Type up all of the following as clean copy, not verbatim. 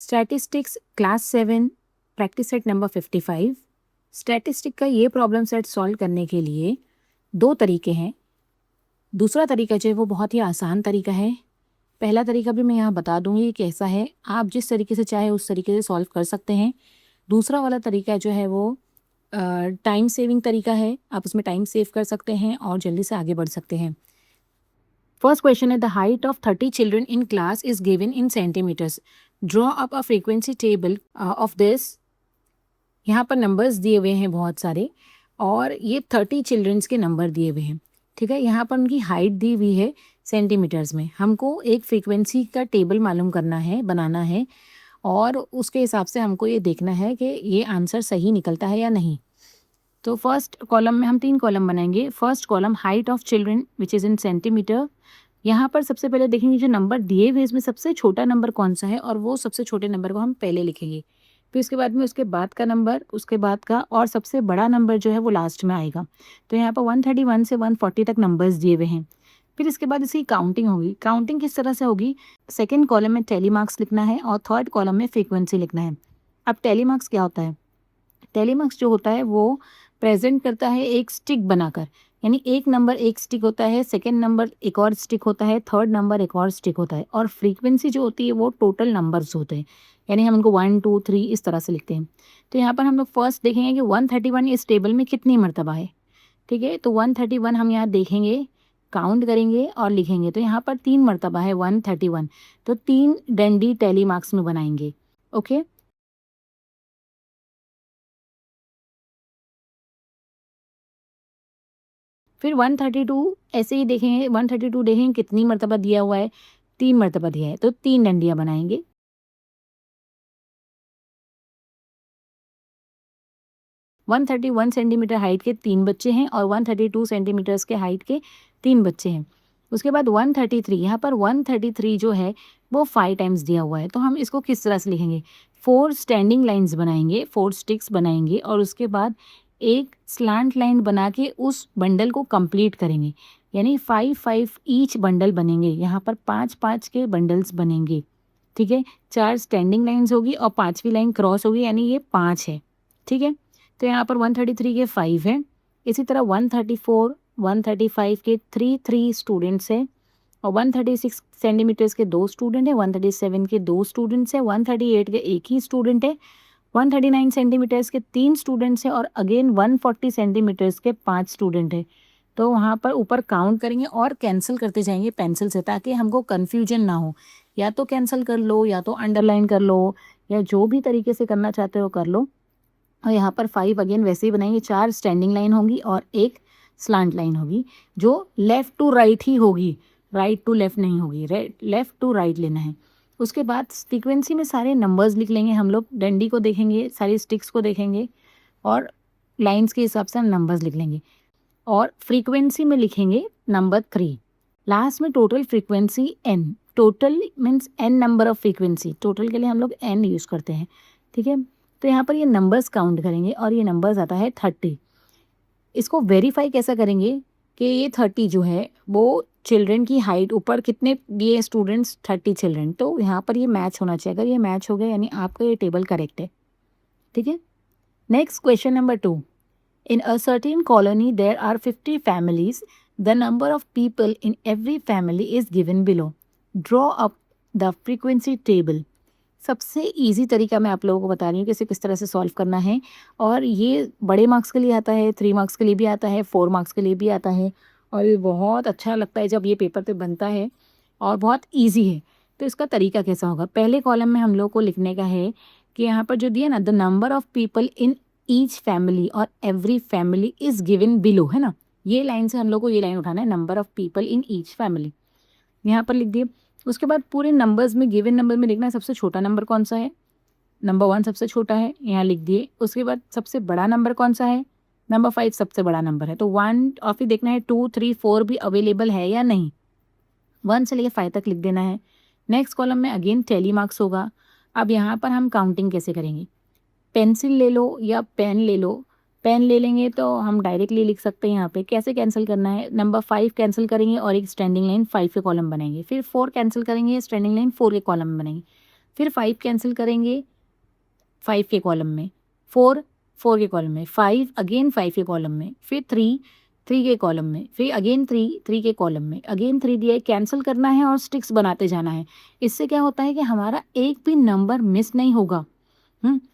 Statistics class 7 practice set number 55। Statistic का ये problem set solve करने के लिए दो तरीके हैं। दूसरा तरीका जो है वो बहुत ही आसान तरीका है। पहला तरीका भी मैं यहाँ बता दूँगी कैसा है, आप जिस तरीके से चाहे उस तरीके से सॉल्व कर सकते हैं। दूसरा वाला तरीका जो है वो टाइम सेविंग तरीका है, आप उसमें टाइम सेव कर सकते हैं और जल्दी से आगे बढ़ सकते हैं। फर्स्ट क्वेश्चन है, the height of 30 children in class is given in centimeters. Draw up a frequency table of this. यहाँ पर नंबर्स दिए हुए हैं बहुत सारे और ये 30 चिल्ड्रंस के नंबर दिए हुए हैं। ठीक है, यहाँ पर उनकी हाइट दी हुई है सेंटीमीटर्स में। हमको एक फ्रीक्वेंसी का टेबल मालूम करना है, बनाना है और उसके हिसाब से हमको ये देखना है कि ये आंसर सही निकलता है या नहीं। तो फर्स्ट कॉलम में हम 3 कॉलम बनाएंगे। First column height of children which is in centimetre. यहाँ पर सबसे पहले देखेंगे जो नंबर दिए हुए इसमें सबसे छोटा नंबर कौन सा है और वो सबसे छोटे नंबर को हम पहले लिखेंगे। फिर उसके बाद में उसके बाद का नंबर, उसके बाद का और सबसे बड़ा नंबर जो है वो लास्ट में आएगा। तो यहाँ पर 131 से 140 तक नंबर्स दिए हुए हैं। फिर इसके बाद इसकी काउंटिंग होगी। काउंटिंग किस तरह से होगी, सेकेंड कॉलम में टेली मार्क्स लिखना है और थर्ड कॉलम में फ्रीक्वेंसी लिखना है। अब टेली मार्क्स क्या होता है, टेली मार्क्स जो होता है वो प्रेजेंट करता है एक स्टिक बनाकर, यानी एक नंबर एक स्टिक होता है, सेकंड नंबर एक और स्टिक होता है, थर्ड नंबर एक और स्टिक होता है और फ्रीक्वेंसी जो होती है वो टोटल नंबर्स होते हैं, यानी हम उनको 1 2 3 इस तरह से लिखते हैं। तो यहाँ पर हम लोग फर्स्ट देखेंगे कि 131 इस टेबल में कितनी मरतबा है। ठीक है, तो 131 हम यहाँ देखेंगे, काउंट करेंगे और लिखेंगे। तो यहाँ पर 3 मरतबा है 131, तो 3 डंडी टेली मार्क्स में बनाएंगे। ओके, फिर 132 ऐसे ही देखेंगे, 132 देखेंगे कितनी मरतबा दिया हुआ है, 3 मरतबा दिया है, तो 3 डंडियाँ बनाएंगे। 131 सेंटीमीटर हाइट के 3 बच्चे हैं और 132 सेंटीमीटर्स के हाइट के 3 बच्चे हैं। उसके बाद 133, यहाँ पर 133 जो है वो 5 टाइम्स दिया हुआ है, तो हम इसको किस तरह से लिखेंगे, 4 स्टैंडिंग लाइन्स बनाएंगे, 4 स्टिक्स बनाएंगे और उसके बाद एक स्लांट लाइन बना के उस बंडल को कंप्लीट करेंगे, यानी 5 ईच बंडल बनेंगे। यहाँ पर 5 के बंडल्स बनेंगे। ठीक है, 4 स्टैंडिंग लाइन्स होगी और 5वीं लाइन क्रॉस होगी, यानी ये 5 है। ठीक है, तो यहाँ पर 133 के 5 हैं। इसी तरह 134 135 के 3 स्टूडेंट्स हैं और 136 सेंटीमीटर्स के 2 स्टूडेंट हैं, 137 के 2 स्टूडेंट्स हैं, 138 के 1 ही स्टूडेंट है, 139 सेंटीमीटर्स के 3 स्टूडेंट्स हैं और अगेन 140 सेंटीमीटर्स के 5 स्टूडेंट हैं। तो वहाँ पर ऊपर काउंट करेंगे और कैंसिल करते जाएंगे पेंसिल से, ताकि हमको कन्फ्यूजन ना हो। या तो कैंसिल कर लो या तो अंडरलाइन कर लो या जो भी तरीके से करना चाहते हो कर लो। और यहाँ पर 5 अगेन वैसे ही बनाएंगे, 4 स्टैंडिंग लाइन होंगी और एक स्लांट लाइन होगी जो लेफ़्ट टू राइट ही होगी, राइट टू लेफ़्ट नहीं होगी, लेफ़्ट टू राइट लेना है। उसके बाद सीक्वेंसी में सारे नंबर्स लिख लेंगे हम लोग, डंडी को देखेंगे, सारी स्टिक्स को देखेंगे और लाइंस के हिसाब से हम नंबर्स लिख लेंगे और फ्रीक्वेंसी में लिखेंगे नंबर 3। लास्ट में total frequency n, total means n number of frequency, total के लिए हम लोग n यूज़ करते हैं। ठीक है, तो यहाँ पर ये नंबर्स काउंट करेंगे और ये नंबर्स आता है 30। इसको वेरीफाई कैसा करेंगे कि ये 30 जो है वो चिल्ड्रन की हाइट, ऊपर कितने दिए स्टूडेंट्स, 30 चिल्ड्रन, तो यहाँ पर ये मैच होना चाहिए। अगर ये मैच हो गया यानी आपका ये टेबल करेक्ट है। ठीक है, next question number 2। In a certain colony, there are 50 families. The number of people in every family is given below. Draw up the frequency table. सबसे इजी तरीका मैं आप लोगों को बता रही हूँ कि इसे किस तरह से सॉल्व करना है। और ये बड़े मार्क्स के लिए आता है, 3 मार्क्स के लिए भी आता है, 4 मार्क्स के लिए भी आता है और ये बहुत अच्छा लगता है जब ये पेपर पे बनता है और बहुत इजी है। तो इसका तरीका कैसा होगा, पहले कॉलम में हम लोग को लिखने का है कि यहाँ पर जो दिया ना, the number of people in each family और every family is given below, है ना, ये लाइन से हम लोग को ये लाइन उठाना है, number of people in each family, यहाँ पर लिख दिए। उसके बाद पूरे नंबर्स में, गिवन नंबर में लिखना है सबसे छोटा नंबर कौन सा है, नंबर 1 सबसे छोटा है, यहाँ लिख दिए। उसके बाद सबसे बड़ा नंबर कौन सा है, नंबर 5 सबसे बड़ा नंबर है, तो 1 और फिर देखना है 2 3 4 भी अवेलेबल है या नहीं, 1 से लेकर 5 तक लिख देना है। नेक्स्ट कॉलम में अगेन टेली मार्क्स होगा। अब यहाँ पर हम काउंटिंग कैसे करेंगे, पेंसिल ले लो या पेन ले लो, पेन ले लेंगे तो हम डायरेक्टली लिख सकते हैं। यहाँ पे कैसे कैंसिल करना है, नंबर 5 कैंसिल करेंगे और एक स्टैंडिंग लाइन 5 के कॉलम बनाएंगे, फिर 4 कैंसिल करेंगे, स्टैंडिंग लाइन 4 के कॉलम में बनाएंगे, फिर 5 कैंसिल करेंगे 5 के कॉलम में, 4 4 के कॉलम में, 5 अगेन 5 के कॉलम में, फिर 3 3 के कॉलम में, फिर अगेन 3 3 के कॉलम में, अगेन 3 दिया है, कैंसिल करना है और स्टिक्स बनाते जाना है। इससे क्या होता है कि हमारा एक भी नंबर मिस नहीं होगा।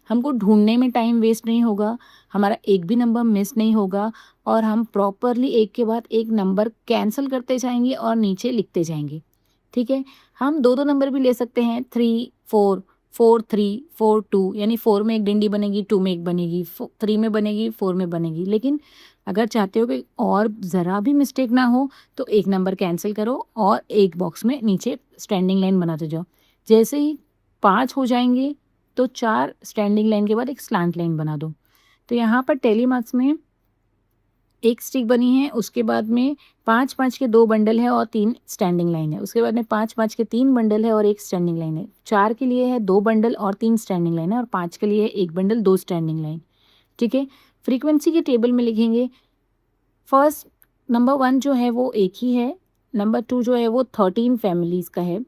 हमको ढूंढने में टाइम वेस्ट नहीं होगा, हमारा एक भी नंबर मिस नहीं होगा और हम प्रॉपरली एक के बाद एक नंबर कैंसिल करते जाएंगे और नीचे लिखते जाएंगे। ठीक है, हम दो दो नंबर भी ले सकते हैं, 3 4 4 3 4 2, यानी 4 में एक डिंडी बनेगी, 2 में एक बनेगी, 3 में बनेगी, 4 में बनेगी। लेकिन अगर चाहते हो कि और ज़रा भी मिस्टेक ना हो तो एक नंबर कैंसिल करो और एक बॉक्स में नीचे स्टैंडिंग लाइन बनाते जाओ। जैसे ही 5 हो जाएंगे तो 4 स्टैंडिंग लाइन के बाद एक स्लांट लाइन बना दो। तो यहाँ पर टेली मार्क्स में एक स्टिक बनी है, उसके बाद में 5 5 के 2 बंडल है और 3 स्टैंडिंग लाइन है। उसके बाद में 5 5 के 3 बंडल है और एक स्टैंडिंग लाइन है। 4 के लिए है 2 बंडल और 3 स्टैंडिंग लाइन है और 5 के लिए है 1 बंडल 2 स्टैंडिंग लाइन। ठीक है, फ्रीक्वेंसी के टेबल में लिखेंगे, फर्स्ट नंबर 1 जो है वो एक ही है, नंबर 2 जो है वो 13 फैमिलीज़ का है,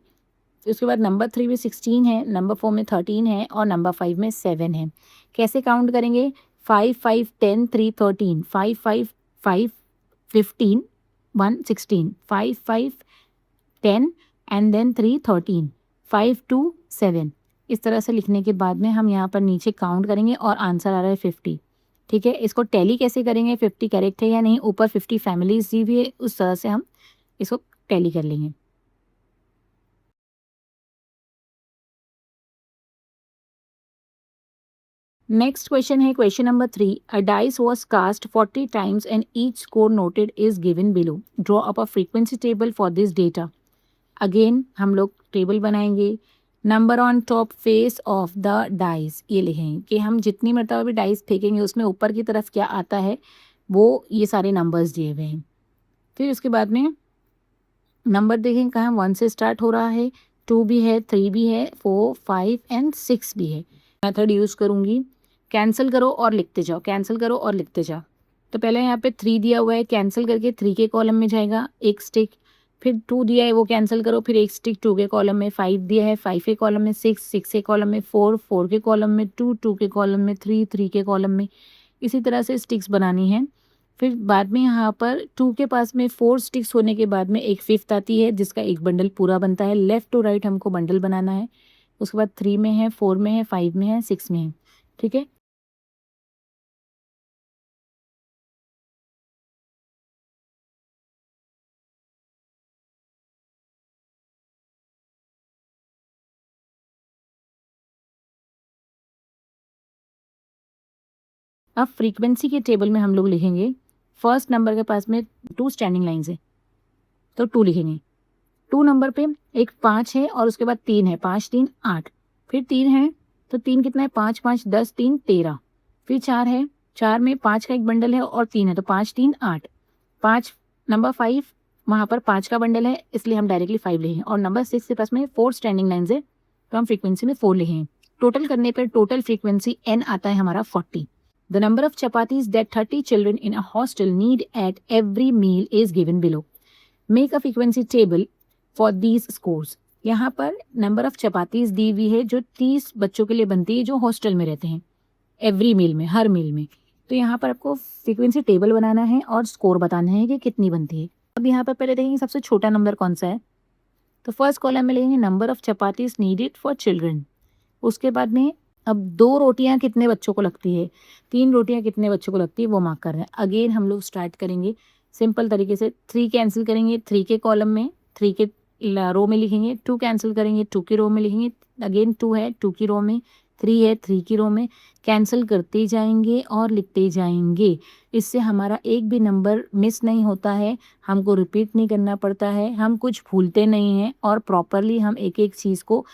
उसके बाद नंबर 3 में 16 है, नंबर 4 में 13 है और नंबर 5 में 7 है। कैसे काउंट करेंगे? 5 5 10 3 13, 5 5 5 15 1 16, 5 5 10 एंड देन 3 13, 5 2 7। इस तरह से लिखने के बाद में हम यहाँ पर नीचे काउंट करेंगे और आंसर आ रहा है 50। ठीक है, इसको टैली कैसे करेंगे, 50 करेक्ट है या नहीं, ऊपर 50 फैमिलीज दी हुई है, उस तरह से हम इसको टैली कर लेंगे। नेक्स्ट क्वेश्चन है question number 3। A dice was cast 40 times and each score noted is given below. Draw up a frequency table for this data. Again हम लोग टेबल बनाएंगे। Number on top face of the dice, ये लिखेंगे कि हम जितनी मरतबा भी डाइस फेंकेंगे उसमें ऊपर की तरफ क्या आता है, वो ये सारे नंबर्स दिए हुए हैं। फिर उसके बाद में नंबर देखें कहाँ 1 से स्टार्ट हो रहा है, 2 भी है, 3 भी है, 4 5 एंड 6 भी है। मेथड यूज़ करूँगी, कैंसिल करो और लिखते जाओ, कैंसिल करो और लिखते जाओ। तो पहले यहाँ पे 3 दिया हुआ है, कैंसिल करके 3 के कॉलम में जाएगा एक स्टिक, फिर 2 दिया है वो कैंसिल करो, फिर एक स्टिक 2 के कॉलम में, 5 दिया है 5 के कॉलम में, 6 के कॉलम में, 4 के कॉलम में, 2 के कॉलम में, 3 के कॉलम में। इसी तरह से स्टिक्स बनानी है। फिर बाद में यहाँ पर 2 के पास में 4 स्टिक्स होने के बाद में एक फिफ्थ आती है जिसका एक बंडल पूरा बनता है। लेफ्ट टू राइट हमको बंडल बनाना है। उसके बाद 3 में है, 4 में है, 5 में है, 6 में है। ठीक है, अब फ्रीक्वेंसी के टेबल में हम लोग लिखेंगे, फर्स्ट नंबर के पास में 2 स्टैंडिंग लाइन्स है तो 2 लिखेंगे। 2 नंबर पे एक 5 है और उसके बाद 3 है, 5 3 8, फिर 3 है तो 3 कितना है, 5 5 10 3 13, फिर 4 है, 4 में 5 का एक बंडल है और 3 है तो 5 3 8, 5 नंबर 5 वहाँ पर 5 का बंडल है इसलिए हम डायरेक्टली 5 लिखेंगे और नंबर 6 के पास में 4 स्टैंडिंग लाइन्स है तो हम फ्रीक्वेंसी में 4 लिखेंगे। टोटल करने पर टोटल फ्रीक्वेंसी n आता है हमारा 40। The number of chapatis that 30 children in a hostel need at every meal is given below. Make a frequency table for these scores. यहाँ पर नंबर ऑफ चपातीज दी हुई है जो 30 बच्चों के लिए बनती है जो हॉस्टल में रहते हैं, एवरी मील में, हर मील में। तो यहाँ पर आपको फ्रीक्वेंसी टेबल बनाना है और स्कोर बताना है कि कितनी बनती है। अब यहाँ पर पहले देखेंगे सबसे छोटा नंबर कौन सा है, तो फर्स्ट कॉलम में लेंगे number of chapatis needed for children. उसके बाद में अब 2 रोटियां कितने बच्चों को लगती है, 3 रोटियां कितने बच्चों को लगती है वो मार्क कर रहे हैं। अगेन हम लोग स्टार्ट करेंगे सिंपल तरीके से, 3 कैंसिल करेंगे 3 के कॉलम में, 3 के रो में लिखेंगे, 2 कैंसिल करेंगे 2 की रो में लिखेंगे, अगेन 2 है 2 की रो में, 3 है 3 की रो में, कैंसिल करते जाएंगे और लिखते जाएंगे। इससे हमारा एक भी नंबर मिस नहीं होता है, हमको रिपीट नहीं करना पड़ता है, हम कुछ भूलते नहीं हैं और प्रॉपरली हम एक एक चीज़ को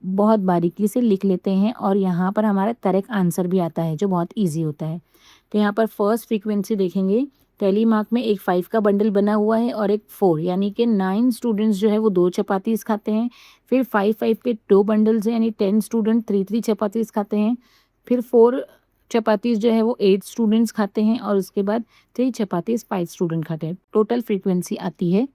बहुत बारीकी से लिख लेते हैं और यहाँ पर हमारा करेक्ट आंसर भी आता है जो बहुत इजी होता है। तो यहाँ पर फर्स्ट फ्रीक्वेंसी देखेंगे, टेली मार्क में एक 5 का बंडल बना हुआ है और एक 4, यानी कि 9 स्टूडेंट्स जो है वो 2 चपातीस खाते हैं। फिर 5 5 के 2 बंडल्स हैं यानी 10 स्टूडेंट 3 3 चपातीस खाते हैं। फिर 4 चपातीस जो है वो 8 स्टूडेंट्स खाते हैं और उसके बाद 3 चपातीस 5 स्टूडेंट खाते हैं। टोटल फ्रीक्वेंसी आती है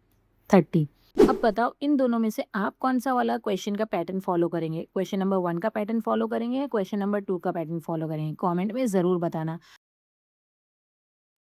30। अब बताओ इन दोनों में से आप कौन-सा वाला क्वेश्चन का पैटर्न फ़ॉलो करेंगे? क्वेश्चन नंबर 1 का पैटर्न फ़ॉलो करेंगे या क्वेश्चन नंबर 2 का पैटर्न फ़ॉलो करेंगे? कमेंट में ज़रूर बताना।